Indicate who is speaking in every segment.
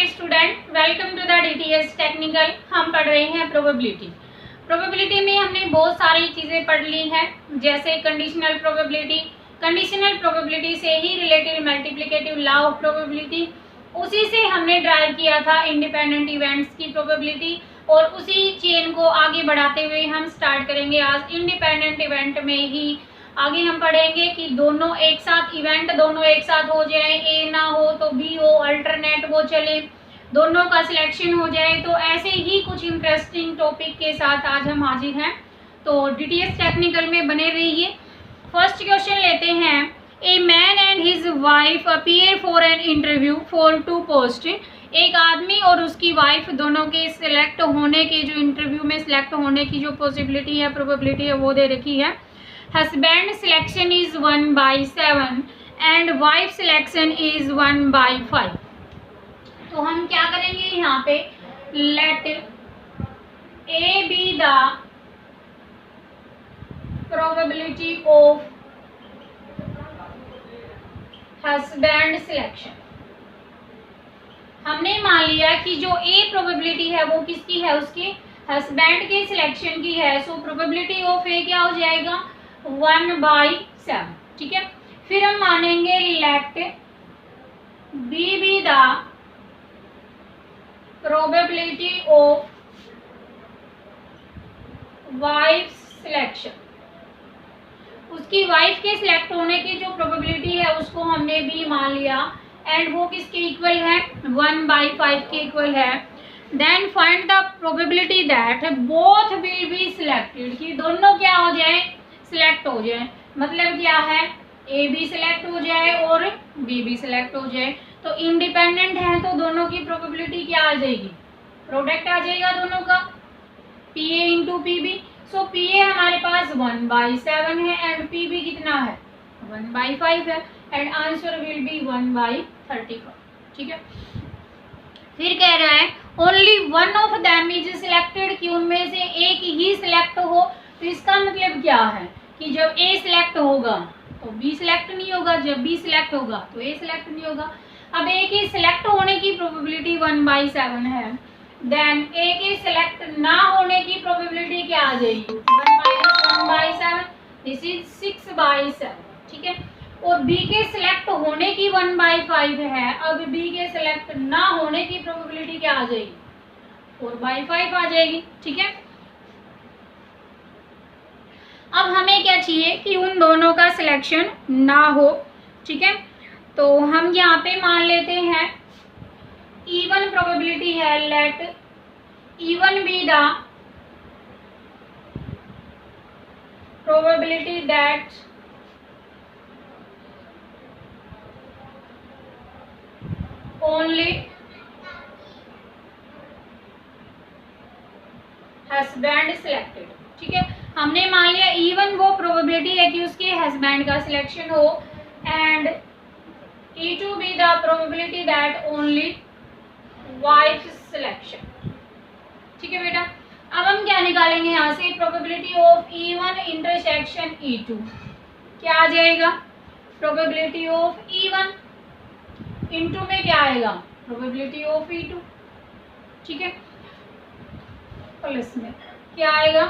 Speaker 1: Dear student, welcome to the DTS technical. हम पढ़ रहे हैं प्रोबेबिलिटी। प्रोबेबिलिटी में हमने बहुत सारी चीज़ें पढ़ ली हैं, जैसे कंडीशनल प्रोबेबिलिटी। कंडीशनल प्रोबेबिलिटी से ही related multiplicative law of probability, उसी से हमने ड्राइव किया था इंडिपेंडेंट इवेंट्स की प्रोबेबिलिटी, और उसी चेन को आगे बढ़ाते हुए हम स्टार्ट करेंगे आज इंडिपेंडेंट इवेंट में ही। आगे हम पढ़ेंगे कि दोनों एक साथ इवेंट दोनों एक साथ हो जाए, ए ना हो तो बी हो, अल्टरनेट वो चले, दोनों का सिलेक्शन हो जाए। तो ऐसे ही कुछ इंटरेस्टिंग टॉपिक के साथ आज हम हाजिर हैं, तो डीटीएस टेक्निकल में बने रहिए। फर्स्ट क्वेश्चन लेते हैं। A man and his wife appear for an interview for two post. एक आदमी और उसकी वाइफ दोनों के सिलेक्ट होने के, जो इंटरव्यू में सिलेक्ट होने की जो पॉसिबिलिटी है, प्रोबेबिलिटी है, वो दे रखी है। Husband selection is 1/7 and wife selection is 1/5। तो हम क्या करेंगे यहाँ पे, let A be the probability of husband selection. हमने मान लिया कि जो ए प्रोबेबिलिटी है वो किसकी है, उसके हस्बैंड के सिलेक्शन की है। सो प्रोबेबिलिटी ऑफ ए क्या हो जाएगा, 1/7। ठीक है, फिर हम मानेंगे let B be the probability of wife selection. उसकी वाइफ के सिलेक्ट होने की जो प्रोबेबिलिटी है उसको हमने भी मान लिया, एंड वो किसके इक्वल है, 1/5 के इक्वल है। Then find the probability that both will be selected, कि दोनों क्या हो जाए, सिलेक्ट हो जाए। मतलब क्या है, ए भी सिलेक्ट हो जाए और बी भी सिलेक्ट हो जाए। तो इंडिपेंडेंट है तो दोनों की प्रोबेबिलिटी क्या आ जाएगी, प्रोडक्ट आ जाएगा दोनों का, P A into P B. So P A हमारे पास 1/7 है एंड पी बी कितना है, 1/5 है, एंड आंसर विल बी 1/35। ठीक है, फिर कह रहा है only one of them is selected, कि उनमें से एक ही सिलेक्ट हो। तो इसका मतलब क्या है कि जब ए सिलेक्ट होगा तो बी सिलेक्ट नहीं होगा, जब बी सिलेक्ट होगा तो ए सिलेक्ट नहीं होगा। अब ए के सिलेक्ट होने की प्रोबेबिलिटी 1/7 है, देन ए के सिलेक्ट ना होने की प्रोबेबिलिटी क्या आ जाएगी, 1/7, दिस इज 6/7। ठीक है, और बी के सिलेक्ट होने की 1/5 है। अब बी के सिलेक्ट ना होने की प्रोबेबिलिटी क्या आ जाएगी, 4/5 आ जाएगी। ठीक है, अब हमें क्या चाहिए कि उन दोनों का सिलेक्शन ना हो। ठीक है, तो हम यहाँ पे मान लेते हैं इवन प्रोबेबिलिटी है, let even be the probability that only husband selected. ठीक है, हमने मान लिया इवन वो प्रोबेबिलिटी है कि उसके हस्बैंड का सिलेक्शन हो, and E to be the probability that only wife selection. ठीक है बेटा, अब हम क्या निकालेंगे यहाँ से, probability of E1 intersection E2 क्या आ जाएगा, प्रोबेबिलिटी ऑफ E1 इंटू में क्या आएगा, प्रोबेबिलिटी ऑफ E2। ठीक है, प्लस में क्या आएगा।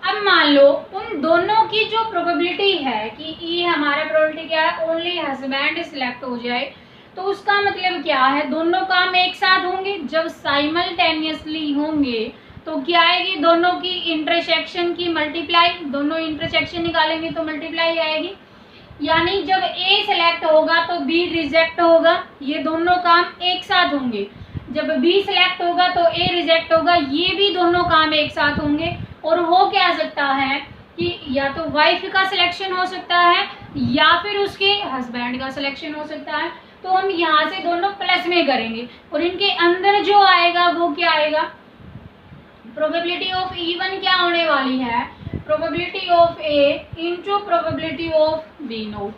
Speaker 1: अब मान लो उन दोनों की जो प्रोबेबिलिटी है कि ई हमारा प्रोबेबिलिटी क्या है, ओनली हस्बैंड सिलेक्ट हो जाए, तो उसका मतलब क्या है, दोनों काम एक साथ होंगे। जब साइमल्टेनियसली होंगे तो क्या आएगी, दोनों की इंटरसेक्शन की मल्टीप्लाई, दोनों इंटरसेक्शन निकालेंगे तो मल्टीप्लाई आएगी। यानी जब ए सिलेक्ट होगा तो बी रिजेक्ट होगा, ये दोनों काम एक साथ होंगे। जब बी सिलेक्ट होगा तो ए रिजेक्ट होगा, ये भी दोनों काम एक साथ होंगे। और हो क्या सकता है कि या तो वाइफ का सिलेक्शन हो सकता है या फिर उसके हस्बैंड का सिलेक्शन हो सकता है। तो हम यहाँ से दोनों प्लस में करेंगे और इनके अंदर जो आएगा वो क्या आएगा, प्रोबेबिलिटी ऑफ E1 क्या होने वाली है, probability of A into probability of B not,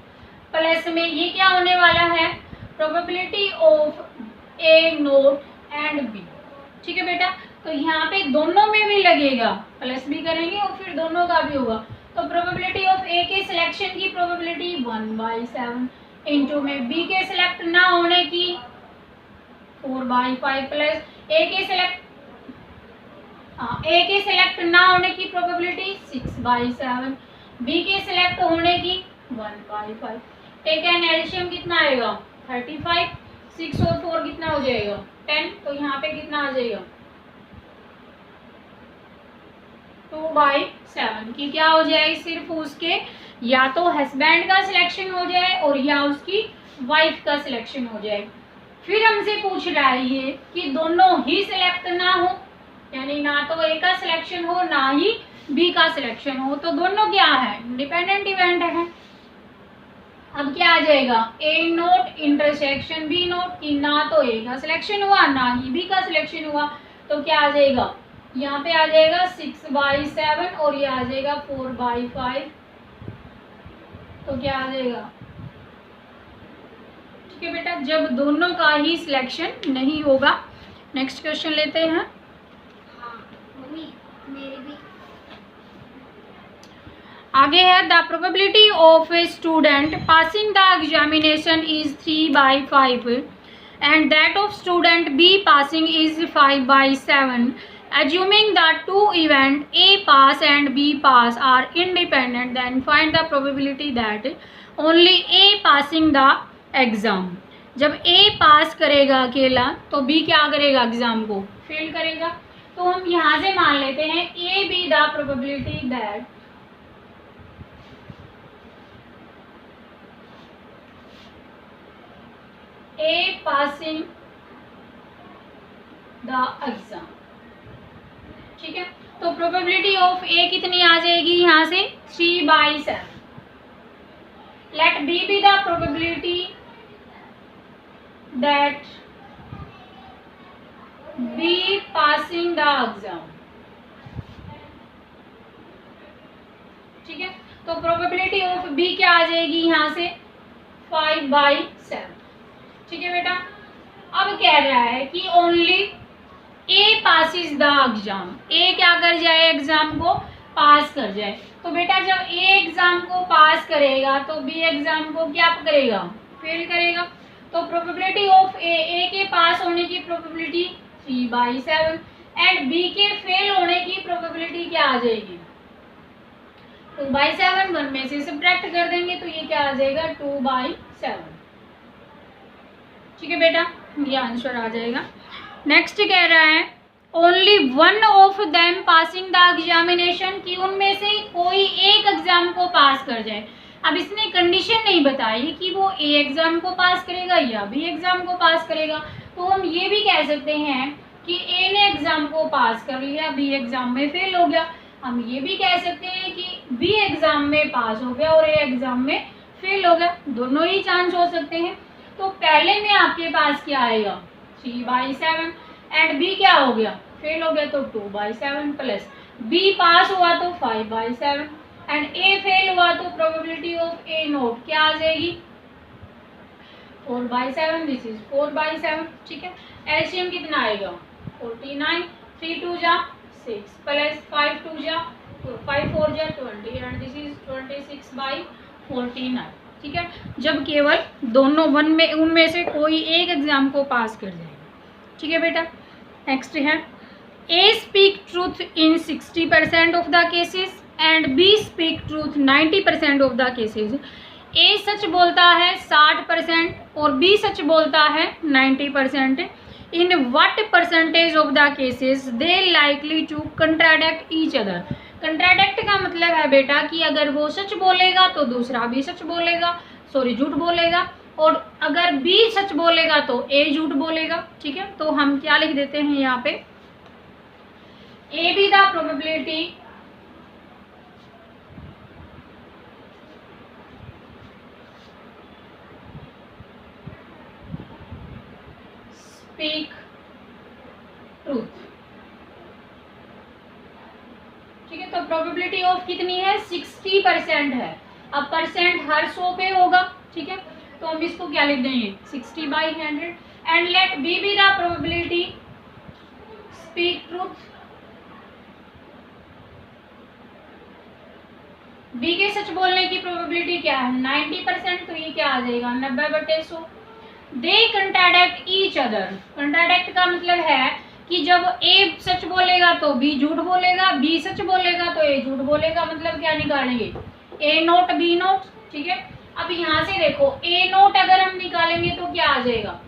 Speaker 1: plus में ये क्या होने वाला है, probability of A not and B. ठीक है बेटा, तो यहाँ पे दोनों में भी लगेगा, प्लस भी करेंगे और फिर दोनों का भी होगा। तो प्रोबेबिलिटी ऑफ ए के सिलेक्शन की प्रोबेबिलिटी 1/7 इंटू में बी के सिलेक्ट ना होने की 4/5 प्लस ए के सिलेक्ट ना होने की प्रोबेबिलिटी 6/7, बी के सिलेक्ट होने की 1/5। टेक एन एलसीएम कितना आएगा 35, 6 और 4 कितना हो जाएगा 10, तो यहाँ पे कितना आ जाएगा 2/7 की क्या हो जाएगी, सिर्फ उसके या तो हस्बैंड का सिलेक्शन हो जाए और या उसकी वाइफ का सिलेक्शन हो जाए। फिर हमसे पूछ रहा है ये कि दोनों ही सिलेक्ट ना हो, यानी ना तो ए का सिलेक्शन हो ना ही बी का सिलेक्शन हो, तो दोनों क्या है इंडिपेंडेंट इवेंट है। अब क्या आ जाएगा ए नोट इंटरसेक्शन बी नोट, कि ना तो ए का सिलेक्शन हुआ ना ही बी का सिलेक्शन हुआ, तो क्या आ जाएगा यहाँ पे आ जाएगा 6/7 और ये आ जाएगा 4/5, तो क्या आ जाएगा, ठीक है बेटा, जब दोनों का ही सिलेक्शन नहीं होगा। नेक्स्ट क्वेश्चन लेते हैं।
Speaker 2: हाँ मम्मी मेरे भी
Speaker 1: आगे है the probability of a student passing the examination is 3/5 and that of student be passing is 5/7। Assuming the two event A pass and B pass are independent, then find the probability that only A passing the exam। जब A पास करेगा अकेला तो B क्या करेगा exam को fail करेगा। तो हम यहाँ से मान लेते हैं A be the probability that A passing the exam, ठीक है। तो प्रोबेबिलिटी ऑफ ए कितनी आ जाएगी यहाँ से 3/7। Let B be the probability that B passing the exam, ठीक है। तो प्रोबेबिलिटी ऑफ बी क्या आ जाएगी यहाँ से 5/7, ठीक है बेटा। अब कह रहा है कि only A passes the exam, A क्या कर जाए एग्जाम को पास कर जाए। तो बेटा जब ए एग्जाम को पास करेगा तो बी एग्जाम को क्या करेगा फेल करेगा। तो प्रोबेबिलिटी ऑफ ए के पास होने की प्रोबेबिलिटी 3/7 एंड बी के फेल होने की प्रोबेबिलिटी क्या आ जाएगी 2/7। 1 में से सब्ट्रैक्ट कर देंगे तो ये क्या आ जाएगा 2/7, ठीक है बेटा, ये आंसर आ जाएगा। नेक्स्ट कह रहा है only one of them passing the examination, कि उनमें से कोई एक एग्जाम को पास कर जाए। अब इसने कंडीशन नहीं बताई कि वो ए एग्जाम को पास करेगा या बी एग्जाम को पास करेगा। तो हम ये भी कह सकते हैं कि ए ने एग्जाम को पास कर लिया बी एग्जाम में फेल हो गया। हम ये भी कह सकते हैं कि बी एग्जाम में पास हो गया और ए एग्जाम में फेल हो गया, दोनों ही चांस हो सकते हैं। तो पहले में आपके पास क्या आएगा 3/7 एंड बी क्या हो गया फेल हो गया तो 2/7 प्लस बी पास हुआ तो 5/7 एंड ए फेल हुआ तो प्रोबेबिलिटी ऑफ ए नोट क्या आ जाएगी 4/7, दिस इज 4/7, ठीक है। एलसीएम कितना आएगा 49, 3 2 जा 6 प्लस 5 2 जा 5 4 जा 20 एंड दिस इज 26/49, ठीक है। जब केवल दोनों वन में उनमें से कोई एक एग्जाम को पास कर जाएगा, ठीक है बेटा। नेक्स्ट है A speak truth in 60% of the cases and B speak truth 90% of the cases. A सच बोलता है 60% और बी सच बोलता है 90%। In what percentage of the cases they likely to contradict each other. Contradict का मतलब है बेटा कि अगर वो सच बोलेगा तो दूसरा भी सच बोलेगा, सॉरी झूठ बोलेगा, और अगर बी सच बोलेगा तो ए झूठ बोलेगा, ठीक है। तो हम क्या लिख देते हैं यहाँ पे ए be the probability speak truth, ठीक है। तो प्रोबेबिलिटी ऑफ कितनी है 60% है। अब परसेंट हर 100 पे होगा, ठीक है। तो हम इसको क्या लिख देंगे 60/100 and let B be the probability speak truth. B के सच बोलने की प्रोबेबिलिटी क्या है 90%, तो ये क्या आ जाएगा 90/100। दे कंट्राडिक्ट ईच अदर। कंट्राडिक्ट का मतलब है कि जब ए सच बोलेगा तो बी झूठ बोलेगा, बी सच बोलेगा तो ए झूठ बोलेगा। मतलब क्या निकालेंगे, ए नोट बी नोट। ठीक है, अब यहाँ से देखो ए नोट अगर हम निकालेंगे तो क्या आ जाएगा,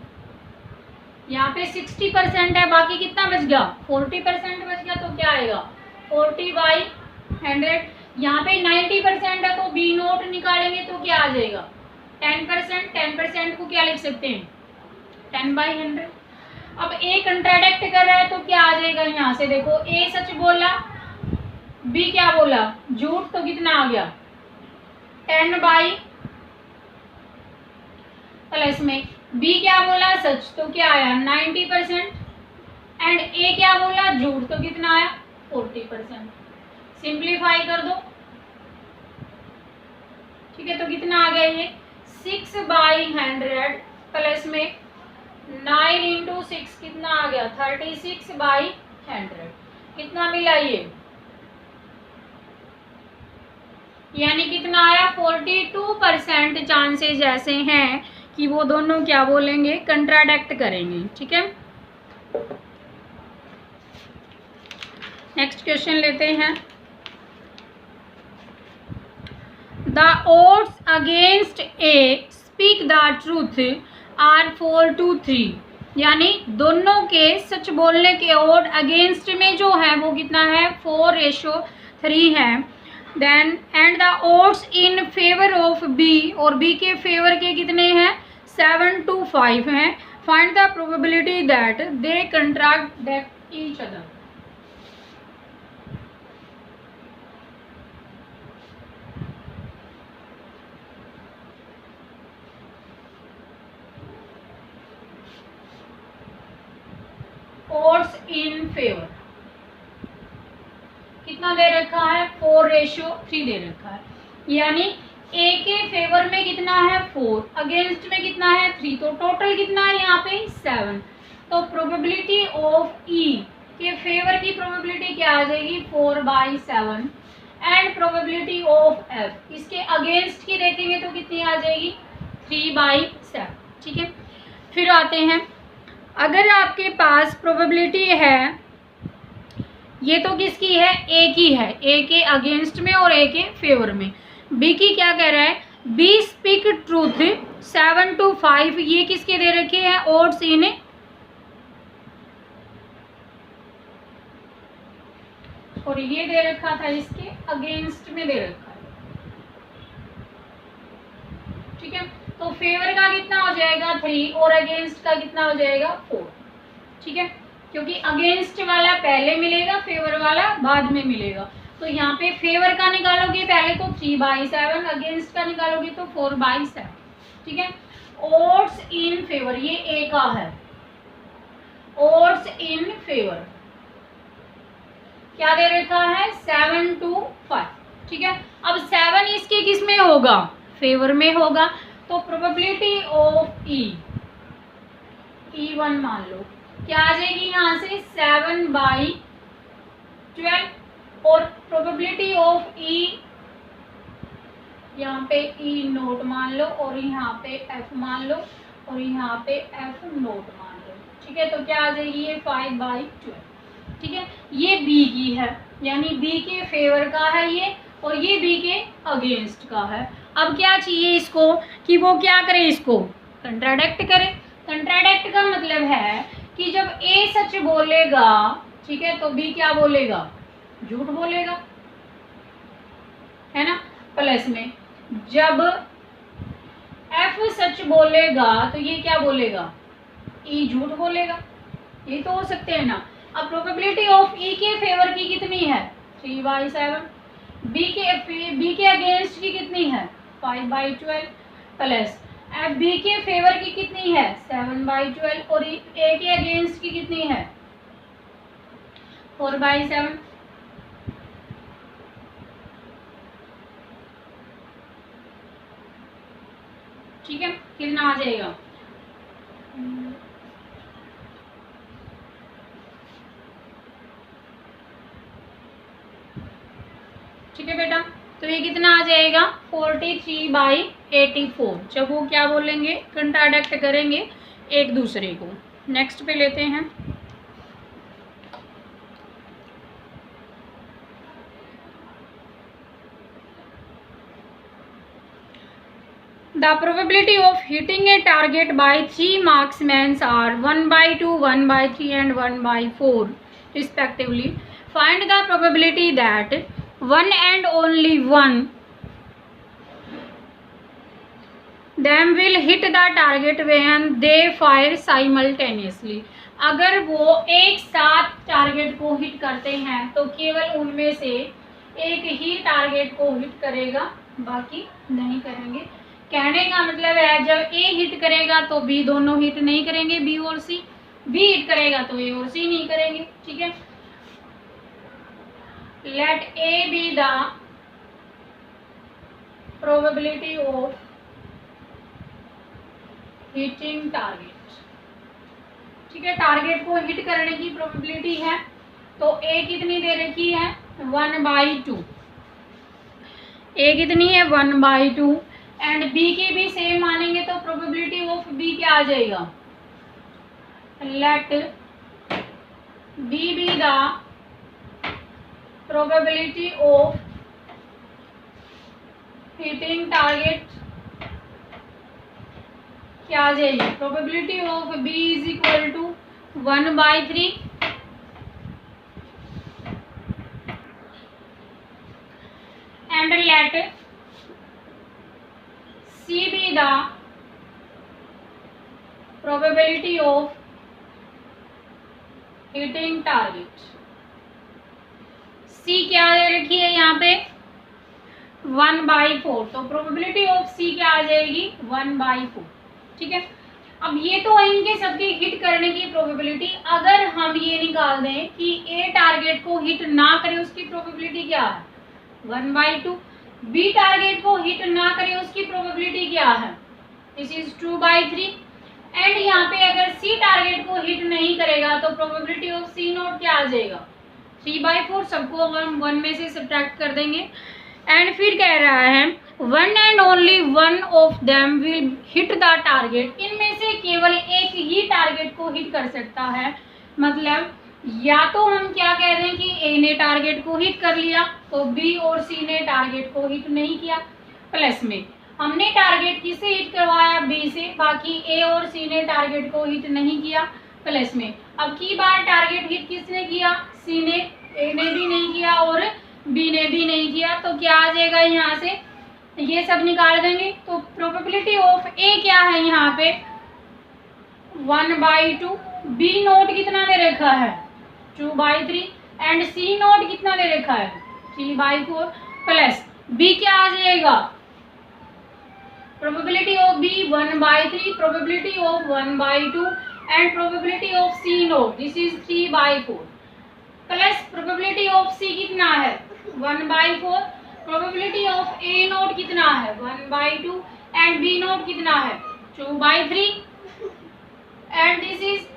Speaker 1: यहाँ पे 60% है, बाकी कितना बच गया 40% बच गया, तो क्या आएगा 40/100। यहाँ पे 90% है तो बी नोट निकालेंगे तो क्या आ जाएगा 10%। 10% को क्या लिख सकते हैं 10/100। अब ए कंट्राडिक्ट कर रहा है तो क्या आ जाएगा, यहाँ से देखो ए सच बोला, बी क्या बोला झूठ, तो कितना आ गया 10/, प्लस में बी क्या बोला सच तो क्या आया 90%, एंड ए क्या बोला झूठ तो कितना आया 40%। सिंप्लीफाई कर दो। ठीक है, तो कितना आ गया ये 6/100 प्लस में 9 इंटू 6 कितना आ गया 36/100। कितना मिला ये, यानी कितना आया 42% चांसेस ऐसे हैं कि वो दोनों क्या बोलेंगे कंट्राडिक्ट करेंगे। ठीक है, नेक्स्ट क्वेश्चन लेते हैं। The odds against A speak the truth are 4-3, यानी दोनों के सच बोलने के ओड अगेंस्ट में जो है वो कितना है 4:3 है। Then and the odds in favour of B, और बी के फेवर के कितने हैं 7-5 हैं। Find the probability that they contradict each other. odds in favour कितना दे रखा है 4:3 दे रखा है, यानी ए के फेवर में कितना है 4, अगेंस्ट में कितना है 3, तो टोटल कितना है यहाँ पे 7। तो प्रोबेबिलिटी ऑफ ई के फेवर की प्रोबेबिलिटी क्या आ जाएगी 4/7, एंड प्रोबेबिलिटी ऑफ एफ इसके अगेंस्ट की देखेंगे तो कितनी आ जाएगी 3/7। ठीक है, फिर आते हैं, अगर आपके पास प्रोबेबिलिटी है, ये तो किसकी है ए की है, ए के अगेंस्ट में और ए के फेवर में। बी की क्या कह रहा है बी स्पीक ट्रूथ 7-5, ये किसके दे रखे हैं odds इन, और ये दे रखा था इसके अगेंस्ट में दे रखा है। ठीक है, तो फेवर का कितना हो जाएगा 3 और अगेंस्ट का कितना हो जाएगा 4। ठीक है, क्योंकि अगेंस्ट वाला पहले मिलेगा, फेवर वाला बाद में मिलेगा। तो यहाँ पे फेवर का निकालोगे पहले तो 3/7, अगेंस्ट का निकालोगे तो 4/7। ठीक है, odds इन फेवर ये ए का है, odds इन फेवर क्या दे रखा है 7-5। ठीक है, अब 7 इसके किस में होगा फेवर में होगा, तो प्रोबेबिलिटी ऑफ E1 मान लो क्या आ जाएगी यहाँ से 7/12, और प्रोबेबिलिटी ऑफ E यहाँ पे E नोट मान लो, और यहाँ पे F मान लो, और यहाँ पे F नोट मान लो। ठीक है, तो क्या आ जाएगी ये 5/12। ठीक है, ये B की है, यानी B के फेवर का है ये, और ये B के अगेंस्ट का है। अब क्या चाहिए इसको कि वो क्या करे, इसको कंट्राडिक्ट करे। कंट्राडिक्ट का मतलब है कि जब A सच बोलेगा, ठीक है, तो B क्या बोलेगा झूठ बोलेगा, है ना, प्लस में जब F सच बोलेगा तो ये क्या बोलेगा E झूठ बोलेगा। ये तो हो सकते हैं ना। अब प्रोबेबिलिटी ऑफ E के फेवर की कितनी है 3/7, B के अगेंस्ट की कितनी है 5/12, प्लस अब B के फेवर की कितनी है 7/12, और A के अगेंस्ट की कितनी है 4/7। ठीक है, कितना आ जाएगा ठीक है बेटा, तो तो ये कितना आ जाएगा 43/84। जब वो क्या बोलेंगे, कंट्राडिक्ट करेंगे एक दूसरे को। नेक्स्ट पे लेते हैं। The probability of hitting a target by 3 marksmen are 1/2, 1/3 and 1/4 respectively. Find the probability that one and only one them will hit the target when they fire simultaneously. अगर वो एक साथ टारगेट को हिट करते हैं तो केवल उनमें से एक ही टारगेट को हिट करेगा, बाकी नहीं करेंगे। कहने का मतलब है जब ए हिट करेगा तो बी दोनों हिट नहीं करेंगे, बी और सी। बी हिट करेगा तो ए और सी नहीं करेंगे। ठीक है, let A be the probability of hitting target. ठीक है, टारगेट को हिट करने की प्रोबेबिलिटी है, तो ए कितनी दे रखी है 1/2। ए कितनी है 1/2 एंड बी की भी सेम मानेंगे तो प्रोबेबिलिटी ऑफ बी क्या आ जाएगा, let B be the probability of hitting target क्या आ जाएगी, probability of B is equal to 1/3 and let C be the probability of hitting target। C क्या दे रखी है यहाँ पे 1/4, तो प्रोबेबिलिटी ऑफ C क्या आ जाएगी 1/4। ठीक है, अब ये तो है इनके सबके हिट करने की प्रोबेबिलिटी। अगर हम ये निकाल दें कि A टारगेट को हिट ना करे उसकी प्रोबेबिलिटी क्या है 1/2, बी टारगेट को हिट ना करे उसकी प्रोबेबिलिटी क्या है, दिस इज 2/3 एंड यहाँ पे अगर सी टारगेट को हिट नहीं करेगा तो प्रोबेबिलिटी ऑफ सी नॉट क्या आ जाएगा 3/4। सबको हम 1 में से सब्ट्रैक्ट कर देंगे एंड फिर कह रहा है one and only one of them will hit the target. इनमें से केवल एक ही टारगेट को हिट कर सकता है। मतलब या तो हम क्या कह दें कि ए ने टारगेट को हिट कर लिया तो बी और सी ने टारगेट को हिट नहीं किया, प्लस में हमने टारगेट किससे हिट करवाया बी से, बाकी ए और सी ने टारगेट को हिट नहीं किया, प्लस में अब की बार टारगेट हिट किसने किया सी ने, ए ने भी नहीं किया और बी ने भी नहीं किया। तो क्या आ जाएगा यहाँ से, ये सब निकाल देंगे तो प्रोबेबिलिटी ऑफ ए क्या है यहाँ पे 1/2, बी नोट कितना दे रखा है 2/3 एंड सी नोट कितना दे रखा है 3/4 प्लस बी क्या आ जाएगा, probability of B 1/3, probability of 1/2 and probability of C note this is 3/4 plus probability of C कितना है 1/4, प्रोबेबिलिटी ऑफ ए नोट कितना है 1/2 एंड बी नोट कितना है 2/3 एंड दिस इज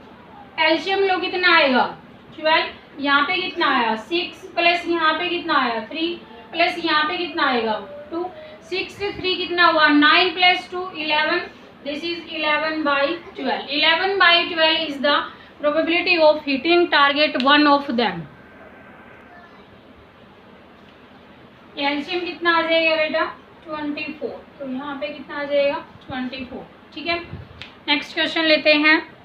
Speaker 1: एलसीएम लो कितना आएगा 12, यहाँ पे कितना आया 6 प्लस यहाँ पे कितना आया 3 प्लस यहाँ पे कितना आएगा 2, 6 से 3 कितना हुआ 9 plus 2 11, this is 11/12। 11/12 is the probability of hitting target one of them. LCM कितना आ जाएगा बेटा 24, तो यहाँ पे कितना आ जाएगा 24। ठीक है, नेक्स्ट क्वेश्चन लेते हैं।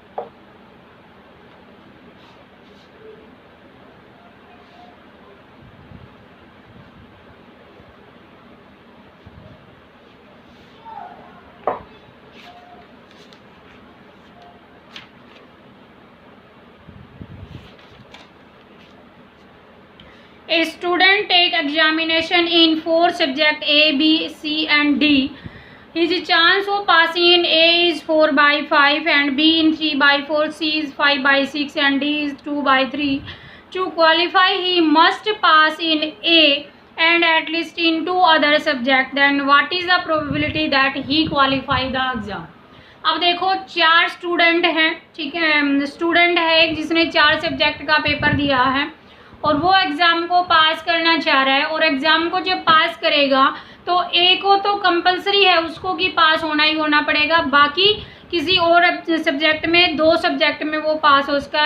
Speaker 1: A student take examination in 4 subject A, B, C and D. His chance of passing in A is 4/5 and B in 3/4, C is 5/6 and D is 2/3. To qualify, he must pass in A and at least in 2 other subject. Then what is the probability that he qualify the exam? अब देखो 4 student हैं, ठीक है, student है एक जिसने 4 subject का paper दिया है और वो एग्ज़ाम को पास करना चाह रहा है, और एग्ज़ाम को जब पास करेगा तो ए को तो कंपलसरी है उसको कि पास होना ही होना पड़ेगा, बाकी किसी और सब्जेक्ट में, 2 सब्जेक्ट में वो पास हो सकता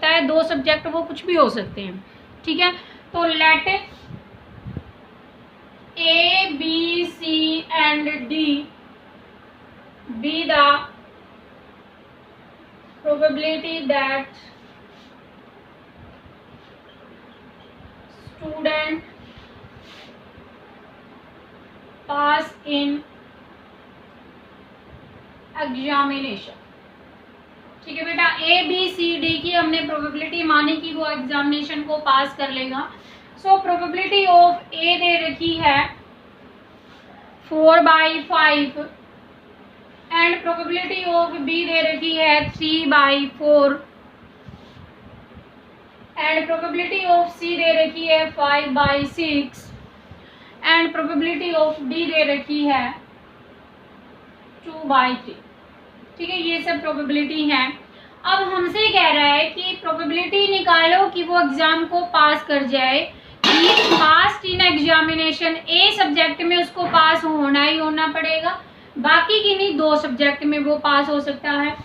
Speaker 1: है, 2 सब्जेक्ट वो कुछ भी हो सकते हैं, ठीक है। तो let A B C and D be the probability that student pass in examination. ठीक है बेटा, ए बी सी डी की हमने प्रोबेबिलिटी मानी कि वो एग्जामिनेशन को पास कर लेगा। सो प्रोबेबिलिटी ऑफ ए दे रखी है 4/5 एंड प्रोबेबिलिटी ऑफ बी दे रखी है 3/4 एंड प्रोबेबिलिटी ऑफ सी दे रखी है 5/6 एंड प्रोबेबिलिटी ऑफ डी दे रखी है 2/3। ठीक है, ये सब प्रोबेबिलिटी है। अब हमसे कह रहा है कि प्रोबेबिलिटी निकालो कि वो एग्जाम को पास कर जाए। पास इन एग्जामिनेशन, ए सब्जेक्ट में उसको पास होना ही होना पड़ेगा, बाकी किन्हीं 2 सब्जेक्ट में वो पास हो सकता है।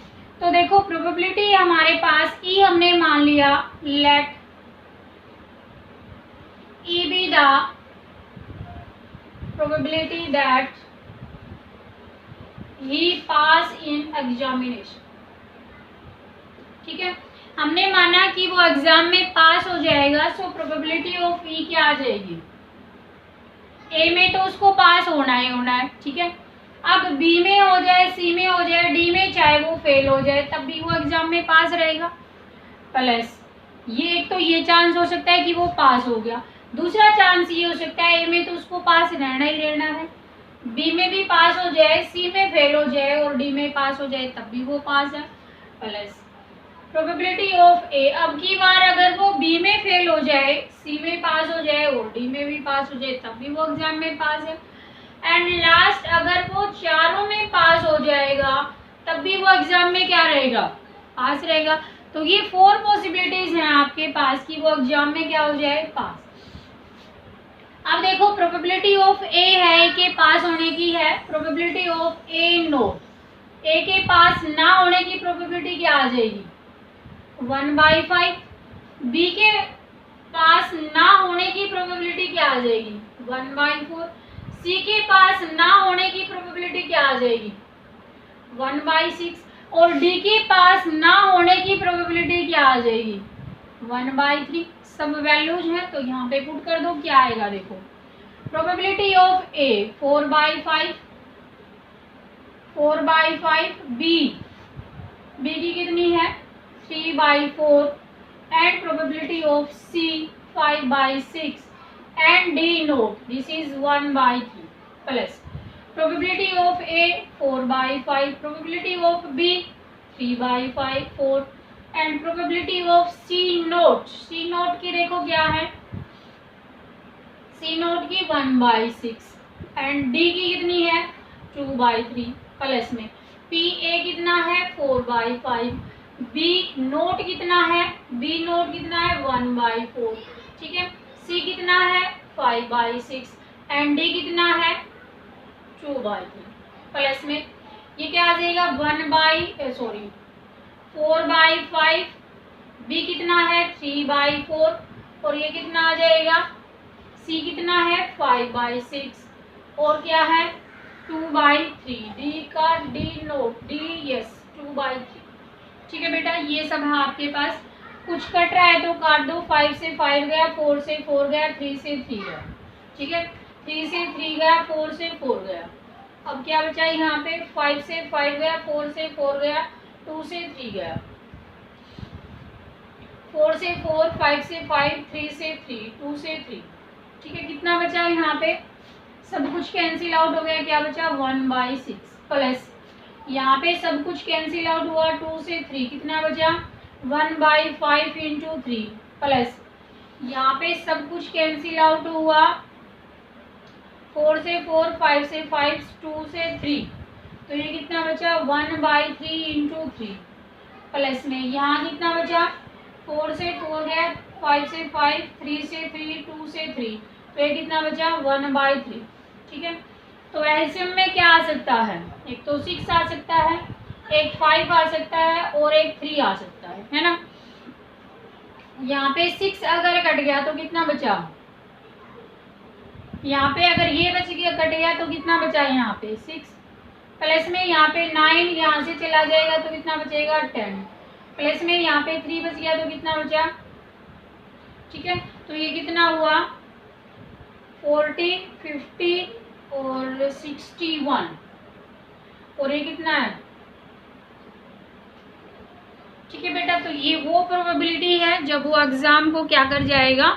Speaker 1: तो देखो प्रोबेबिलिटी हमारे पास ई हमने मान लिया, let E be the probability that he pass in examination. ठीक है, हमने माना कि वो एग्जाम में पास हो जाएगा, सो प्रोबेबिलिटी ऑफ ई क्या आ जाएगी, ए में तो उसको पास होना ही होना है। ठीक है, अब बी में हो जाए, सी में हो जाए, डी में चाहे वो फेल हो जाए तब भी वो एग्जाम में पास रहेगा। प्लस ये एक तो ये चांस हो सकता है कि वो पास हो गया, दूसरा चांस ये हो सकता है ए में तो उसको पास रहना ही रहना है, बी में भी पास हो जाए, सी में फेल हो जाए और डी में पास हो जाए तब भी वो पास है। प्लस प्रोबेबिलिटी ऑफ ए, अब की बार अगर वो बी में फेल हो जाए, सी में पास हो जाए और डी में भी पास हो जाए तब भी वो एग्जाम में पास है। एंड लास्ट, अगर वो चारों में पास हो जाएगा तब भी वो एग्जाम में क्या रहेगा, पास रहेगा। तो ये 4 पॉसिबिलिटीज हैं आपके पास कि वो एग्जाम में क्या हो जाए, पास। अब देखो प्रोबेबिलिटी ऑफ ए है के पास होने की है, प्रोबेबिलिटी ऑफ ए नो, ए के पास ना होने की प्रोबेबिलिटी क्या आ जाएगी, 1/5। बी के पास ना होने की प्रोबेबिलिटी क्या आ जाएगी, 1/4। सी के पास ना होने की प्रोबेबिलिटी क्या आ जाएगी, 1/6। और डी के पास ना होने की प्रोबेबिलिटी क्या आ जाएगी, 1/3। सब वैल्यूज हैं तो यहाँ पे पुट कर दो, क्या आएगा देखो। Probability of A 4/5, 4/5। बी की कितनी है, 3/4 and probability of C 5/6 and D not, this is 1/3। Plus probability of A 4/5, probability of B 3/4 and probability of C not, C not की देखो क्या है, सी नोट की 1/6 एंड डी की कितनी है, 2/3। प्लस में पी ए कितना है, 4/5, बी नोट कितना है, बी नोट कितना है, 1/4। ठीक है, सी कितना है, 5/6 एंड डी कितना है, 2/3। प्लस में ये क्या आ जाएगा, 4/5, बी कितना है, 3/4 और ये कितना आ जाएगा, सी कितना है, 5/6 और क्या है, 2/3। डी का डी नोट, डी यस 2/3। ठीक है बेटा, ये सब है आपके पास। कुछ कट रहा है तो काट दो, 5 से 5 गया, 4 से 4 गया, 3 से 3 गया। ठीक है, 3 से 3 गया, 4 से 4 गया। अब क्या बचा यहाँ पे, 5 से 5 गया, 4 से 4 गया, 2 से 3 गया, 4 से 4, 5 से 5, 3 से 3, 2 से 3। ठीक है, कितना बचा यहाँ पे, सब कुछ कैंसिल आउट हो गया, क्या बचा, 1/6। प्लस यहाँ पे सब कुछ कैंसिल आउट हुआ, 2 से 3 कितना बचा, 1/5 इंटू 3। प्लस यहाँ पे सब कुछ कैंसिल आउट हुआ, 4 से 4, 5 से 5, 2 से 3, तो ये कितना बचा, 1/3 इंटू 3। प्लस में यहाँ कितना बचा, 4 से 4 गया, 5 से 5, 3 से 3, 2 से 3, तो ये कितना बचा 1/3। ठीक है, तो एलसीएम में क्या आ सकता है, एक तो 6 आ सकता है, एक 5 आ सकता है और एक 3 आ सकता है ना। यहाँ पे 6 अगर कट गया तो कितना बचा, यहाँ पे अगर ये बच गया कट गया तो कितना बचा यहाँ पे 6, प्लस में यहाँ पे 9 यहाँ से चला जाएगा तो कितना बचेगा 10, प्लस में यहाँ पे 3 बच गया तो कितना बचा। ठीक है, तो ये कितना हुआ 40, 50 और 61, और ये कितना है। ठीक है बेटा, तो ये वो प्रोबेबिलिटी है जब वो एग्जाम को क्या कर जाएगा,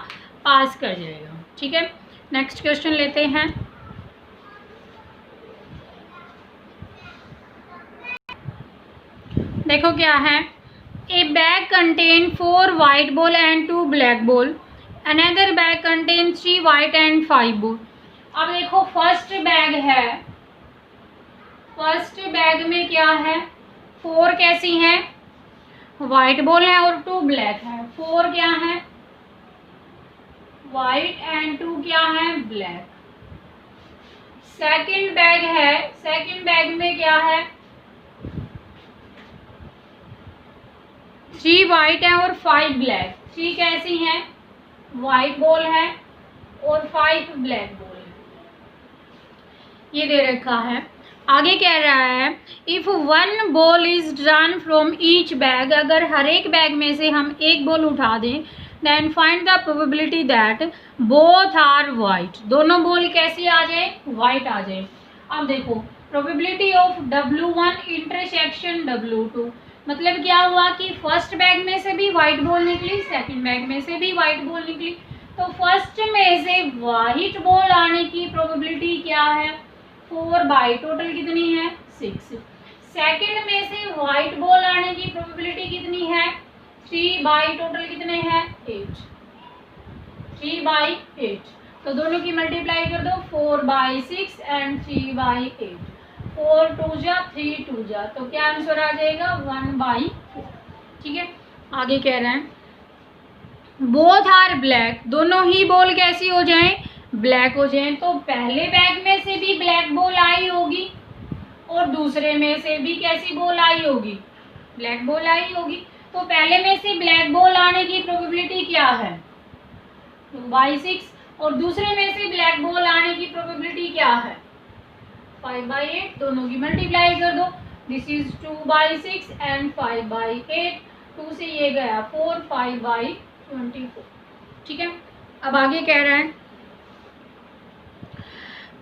Speaker 1: पास कर जाएगा। ठीक है, नेक्स्ट क्वेश्चन लेते हैं। देखो क्या है, ए bag contain 4 white ball and 2 black ball, another bag contain 3 white and 5 ball। अब देखो फर्स्ट बैग है, फर्स्ट बैग में क्या है, 4 कैसी हैं, व्हाइट बॉल है और 2 ब्लैक है। 4 क्या है, व्हाइट एंड 2 क्या है, ब्लैक। सेकंड बैग है, सेकंड बैग में क्या है, 3 व्हाइट है और 5 ब्लैक। 3 कैसी हैं, व्हाइट बॉल है और 5 ब्लैक बॉल है, ये दे रखा है। आगे कह रहा है if 1 ball is drawn from each bag, अगर हर एक बैग में से हम एक बॉल उठा दें, then find the probability that both are white, दोनों बॉल कैसी आ जाए, वाइट आ जाए। अब देखो probability of W1 intersection W2, मतलब क्या हुआ कि फर्स्ट बैग में से भी वाइट बॉल निकली, सेकंड बैग में से भी वाइट बॉल निकली, तो फर्स्ट में से वाइट बॉल आने की प्रोबेबिलिटी क्या है 4/, टोटल कितनी है 6। सेकंड में से व्हाइट बॉल आने की प्रोबेबिलिटी कितनी है 3/, टोटल कितने हैं 8, 3/8। तो दोनों की मल्टीप्लाई कर दो, 4/6 एंड 3/8, 4 2 जा 3 2 जा, तो क्या आंसर आ जाएगा 1/4। ठीक है, आगे कह रहे हैं बोथ आर ब्लैक, दोनों ही बॉल कैसी हो जाएं, ब्लैक हो जाएं। तो पहले बैग में से भी ब्लैक बॉल आई होगी और दूसरे में से भी कैसी बॉल आई होगी, ब्लैक बॉल आई होगी। तो पहले में से ब्लैक बॉल आने की प्रोबेबिलिटी क्या है 2/6 और दूसरे में से ब्लैक बॉल आने की प्रोबेबिलिटी क्या है 5/8, दोनों की मल्टीप्लाई कर दो, दिस इज 2/6 एंड 5/8, 2 से ये गया 4, 5/24। ठीक है, अब आगे कह रहा है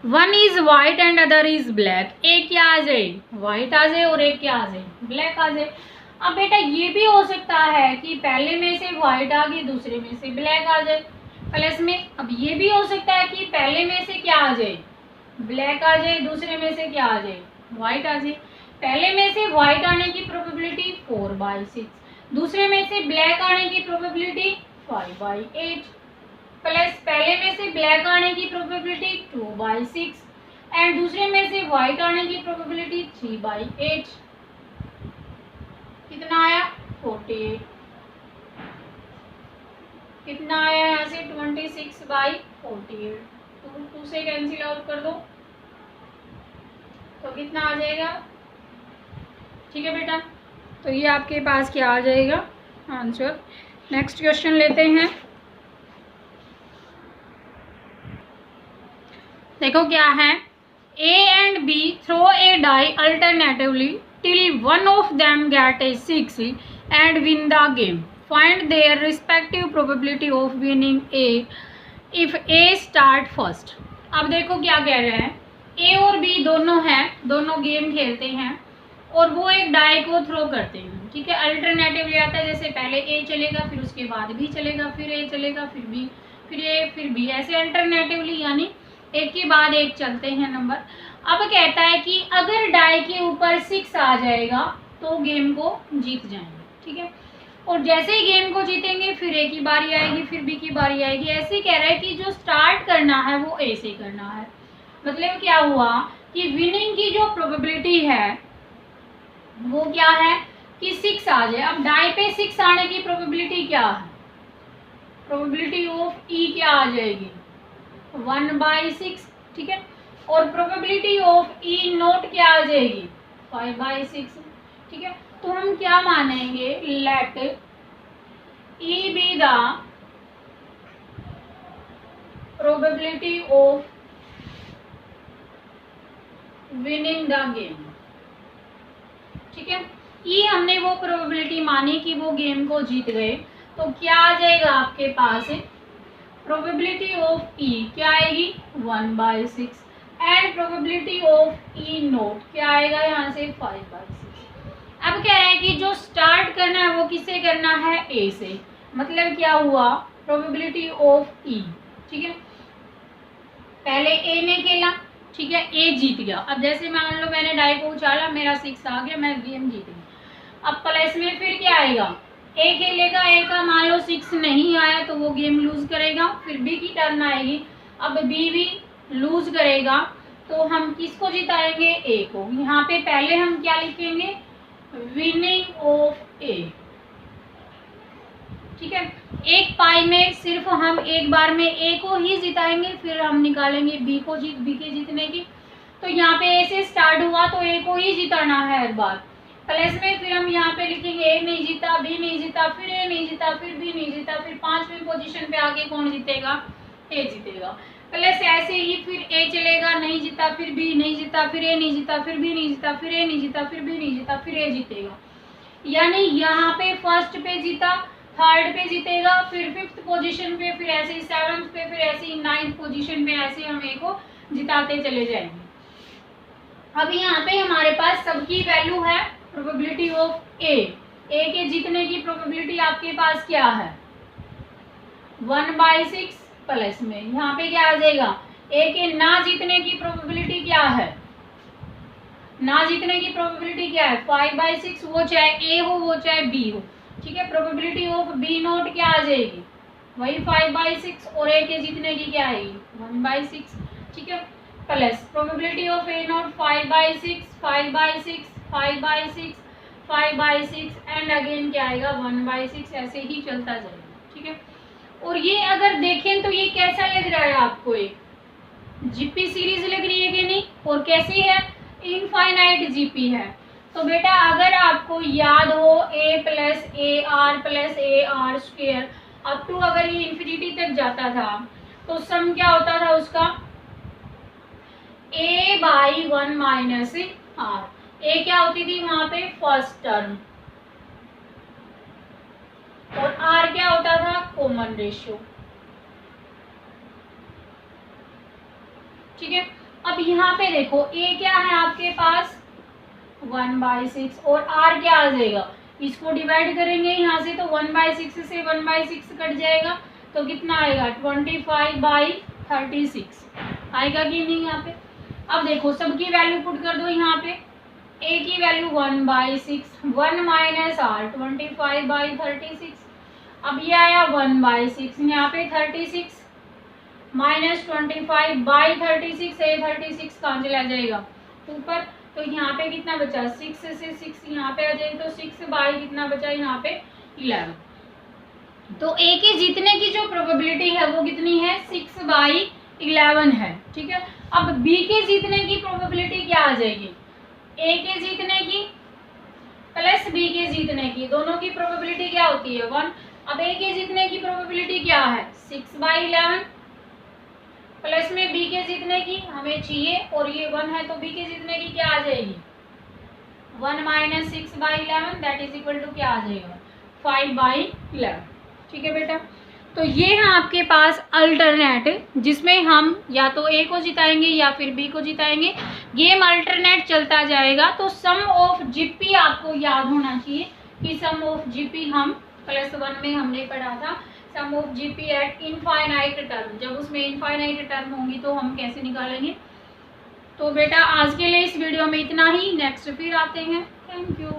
Speaker 1: 1 is white and other is black, एक क्या आ जाए वाइट आ जाए और एक क्या आ जाए ब्लैक आ जाए। अब बेटा ये भी हो सकता है कि पहले में से वाइट आ गई, दूसरे में से ब्लैक आ जाए, प्लस में अब ये भी हो सकता है कि पहले में से क्या आ जाए ब्लैक आ जाए, दूसरे में से क्या आ जाए वाइट आ जाए। पहले में से वाइट आने की प्रोबेबिलिटी 4/6, दूसरे में से ब्लैक आने की प्रोबेबिलिटी 5/8, प्लस पहले में से ब्लैक आने की प्रोबेबिलिटी 2/6 एंड दूसरे में से वाइट आने की प्रोबेबिलिटी 3/8, कितना आया 48, कितना आया यहाँ से 26/48, 2 से कैंसिल आउट कर दो तो कितना आ जाएगा। ठीक है बेटा, तो ये आपके पास क्या आ जाएगा आंसर। नेक्स्ट क्वेश्चन लेते हैं। देखो क्या है, A and B throw a die alternatively till one of them get a 6 and win the game. Find their respective probability of winning A if A start first. अब देखो क्या कह रहे हैं, A और B दोनों हैं, दोनों गेम खेलते हैं और वो एक डाई को थ्रो करते हैं। ठीक है, अल्टरनेटिवली आता है, जैसे पहले A चलेगा, फिर उसके बाद B चलेगा, फिर A चलेगा, फिर B, फिर A, फिर B, ऐसे अल्टरनेटिवली यानी एक के बाद एक चलते हैं नंबर। अब कहता है कि अगर डाई के ऊपर 6 आ जाएगा तो गेम को जीत जाएंगे। ठीक है, और जैसे ही गेम को जीतेंगे फिर ए की बारी आएगी, फिर बी की बारी आएगी। ऐसे कह रहा है कि जो स्टार्ट करना है वो ए से करना है। मतलब क्या हुआ कि विनिंग की जो प्रोबेबिलिटी है वो क्या है कि 6 आ जाए। अब डाई पे 6 आने की प्रोबेबिलिटी क्या है प्रोबेबिलिटी ऑफ ई क्या आ जाएगी 1/6, ठीक है। और प्रोबेबिलिटी ऑफ ई नोट क्या आ जाएगी 5/6, ठीक है। तो हम क्या मानेंगे, let E be the probability of winning the game, ठीक है। ई हमने वो प्रोबेबिलिटी मानी कि वो गेम को जीत गए, तो क्या आ जाएगा आपके पास प्रोबेबिलिटी ऑफ ई क्या आएगी 1/6 and probability of E note क्या आएगा यहाँ से 5/6। अब कह रहा है कि जो स्टार्ट करना है वो किससे करना है, ए से। मतलब क्या हुआ, प्रोबेबिलिटी ऑफ ई, ठीक है। पहले ए ने खेला, ठीक है, ए जीत गया। अब जैसे मान लो मैंने डाई को उछाला, मेरा 6 आ गया, मैं गेम जीत गई। अब प्लस में फिर क्या आएगा, ए खेलेगा, ए का मान लो 6 नहीं आया तो वो गेम लूज करेगा। फिर बी की टर्न आएगी, अब बी भी लूज करेगा, तो हम किसको जिताएंगे, ए को। यहाँ पे पहले हम क्या लिखेंगे, विनिंग ऑफ ए, ठीक है। एक पाई में सिर्फ हम एक बार में ए को ही जिताएंगे, फिर हम निकालेंगे बी के जीतने की। तो यहाँ पे ए से स्टार्ट हुआ तो ए को ही जिताना है हर बार। प्लस में फिर हम यहाँ पे लिखेंगे ए नहीं जीता, बी नहीं जीता, फिर ए नहीं जीता, फिर बी नहीं जीता, फिर 5वीं पोजीशन पे आके कौन जीतेगा, ए जीतेगा। प्लस ऐसे ही फिर ए चलेगा, नहीं जीता, फिर बी नहीं जीता, फिर ए नहीं जीता, फिर बी नहीं जीता, फिर ए नहीं जीता, फिर बी नहीं जीता, फिर ए जीतेगा। यानी यहाँ पे फर्स्ट पे जीता, थर्ड पे जीतेगा, फिर 5th पोजीशन पे, फिर ऐसे ही 7th पे, फिर ऐसे ही 9th पोजीशन पे, ऐसे हम ए को जिताते चले जाएंगे। अब यहाँ पे हमारे पास सबकी वैल्यू है प्रोबेबिलिटी ऑफ ए के जीतने की प्रोबेबिलिटी आपके पास क्या है 1/6 प्लस में यहाँ पे क्या आ जाएगा, ए के ना जीतने की प्रोबेबिलिटी क्या है, ना जीतने की प्रोबेबिलिटी क्या है 5/6, वो चाहे ए हो वो चाहे बी हो, ठीक है। प्रोबेबिलिटी ऑफ बी नोट क्या आ जाएगी, वही 5/6, और ए के जीतने की क्या आएगी 1/6, ठीक है। Plus probability of A note 5/6, 5/6, 5/6, 5/6 and again क्या आएगा 1/6, ऐसे ही चलता जाएगा, ठीक है। और ये अगर देखें तो ये कैसा लग रहा है आपको, एक जीपी सीरीज लग रही है कि नहीं, और कैसी है, इनफाइनाइट जीपी है। तो बेटा अगर आपको याद हो a plus A R square up to अगर ये इन्फिनिटी तक जाता था तो सम क्या होता था उसका a/1 माइनस आर। ए क्या होती थी वहां पे फर्स्ट टर्म, और आर क्या होता था कॉमन रेशियो, ठीक है। अब यहाँ पे देखो ए क्या है आपके पास 1/6 और r क्या आ जाएगा, इसको डिवाइड करेंगे यहाँ से तो 1/6 से 1/6 कट जाएगा तो कितना आएगा 25/36 आएगा कि नहीं यहाँ पे। अब देखो सबकी वैल्यू पुट कर दो यहाँ पे, a की वैल्यू 1/6, 1 माइनस आर 25/36, अब ये आया 1/6, यहाँ पे 36 माइनस 25/36 से 36 कहाँ चला जाएगा ऊपर, तो यहाँ पे कितना बचा 6 से 6 यहाँ पे आ जाएगा, तो 6 बाई कितना बचा यहाँ पे 11। तो ए के जीतने की जो प्रोबेबिलिटी है वो कितनी है 6/11 है, ठीक है। अब बी के जीतने की प्रोबेबिलिटी क्या आ जाएगी, ए के जीतने की प्लस बी के जीतने की, दोनों की प्रोबेबिलिटी क्या होती है 1। अब ए के जीतने की प्रोबेबिलिटी क्या है 6/11 प्लस में बी के जीतने की हमें चाहिए और ये 1 है तो बी के जीतने की क्या आ जाएगी 1 minus 6/11 that is equal to क्या आ जाएगा 5/11, ठीक है बेटा। तो ये है आपके पास अल्टरनेट जिसमें हम या तो ए को जिताएंगे या फिर बी को जिताएंगे, गेम अल्टरनेट चलता जाएगा। तो सम ऑफ जीपी आपको याद होना चाहिए कि सम ऑफ जीपी हम +1 में हमने पढ़ा था, sum of GP at infinite term, जब उसमें इनफाइनाइट टर्म होंगी तो हम कैसे निकालेंगे। तो बेटा आज के लिए इस वीडियो में इतना ही, नेक्स्ट फिर आते हैं, थैंक यू।